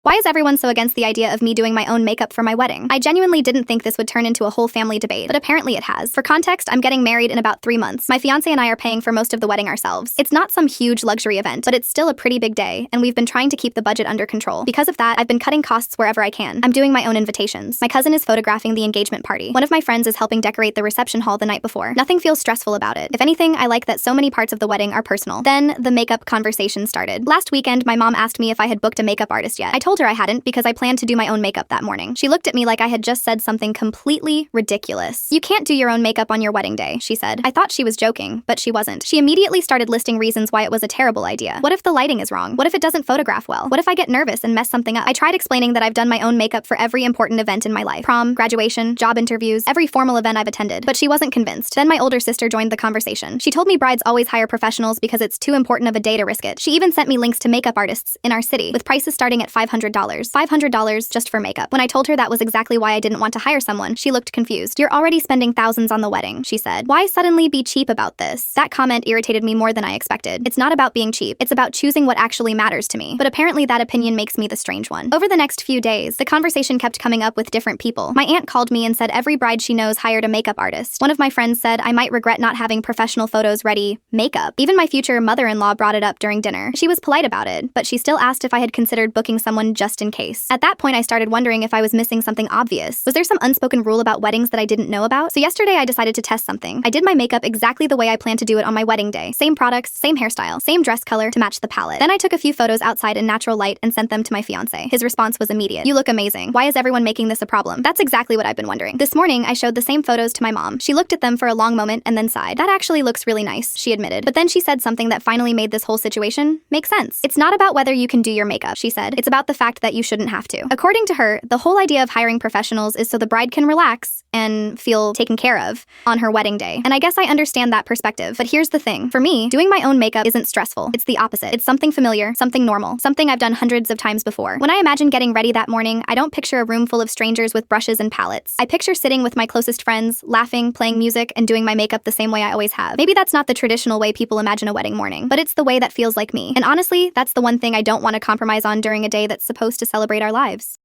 Why is everyone so against the idea of me doing my own makeup for my wedding? I genuinely didn't think this would turn into a whole family debate, but apparently it has. For context, I'm getting married in about 3 months. My fiancé and I are paying for most of the wedding ourselves. It's not some huge luxury event, but it's still a pretty big day, and we've been trying to keep the budget under control. Because of that, I've been cutting costs wherever I can. I'm doing my own invitations. My cousin is photographing the engagement party. One of my friends is helping decorate the reception hall the night before. Nothing feels stressful about it. If anything, I like that so many parts of the wedding are personal. Then, the makeup conversation started. Last weekend, my mom asked me if I had booked a makeup artist yet. I told her I hadn't because I planned to do my own makeup that morning. She looked at me like I had just said something completely ridiculous. "You can't do your own makeup on your wedding day," she said. I thought she was joking, but she wasn't. She immediately started listing reasons why it was a terrible idea. What if the lighting is wrong? What if it doesn't photograph well? What if I get nervous and mess something up? I tried explaining that I've done my own makeup for every important event in my life. Prom, graduation, job interviews, every formal event I've attended. But she wasn't convinced. Then my older sister joined the conversation. She told me brides always hire professionals because it's too important of a day to risk it. She even sent me links to makeup artists in our city, with prices starting at $500. $500 just for makeup. When I told her that was exactly why I didn't want to hire someone, she looked confused. "You're already spending thousands on the wedding," she said. "Why suddenly be cheap about this?" That comment irritated me more than I expected. It's not about being cheap. It's about choosing what actually matters to me. But apparently that opinion makes me the strange one. Over the next few days, the conversation kept coming up with different people. My aunt called me and said every bride she knows hired a makeup artist. One of my friends said I might regret not having professional photos ready makeup. Even my future mother-in-law brought it up during dinner. She was polite about it, but she still asked if I had considered booking someone just in case. At that point, I started wondering if I was missing something obvious. Was there some unspoken rule about weddings that I didn't know about? So yesterday I decided to test something. I did my makeup exactly the way I planned to do it on my wedding day. Same products, same hairstyle, same dress color to match the palette. Then I took a few photos outside in natural light and sent them to my fiancé. His response was immediate. "You look amazing. Why is everyone making this a problem?" That's exactly what I've been wondering. This morning, I showed the same photos to my mom. She looked at them for a long moment and then sighed. "That actually looks really nice," she admitted. But then she said something that finally made this whole situation make sense. "It's not about whether you can do your makeup," she said. "It's about the fact that you shouldn't have to." According to her, the whole idea of hiring professionals is so the bride can relax and feel taken care of on her wedding day. And I guess I understand that perspective. But here's the thing. For me, doing my own makeup isn't stressful. It's the opposite. It's something familiar, something normal, something I've done hundreds of times before. When I imagine getting ready that morning, I don't picture a room full of strangers with brushes and palettes. I picture sitting with my closest friends, laughing, playing music, and doing my makeup the same way I always have. Maybe that's not the traditional way people imagine a wedding morning, but it's the way that feels like me. And honestly, that's the one thing I don't want to compromise on during a day that's supposed to celebrate our lives.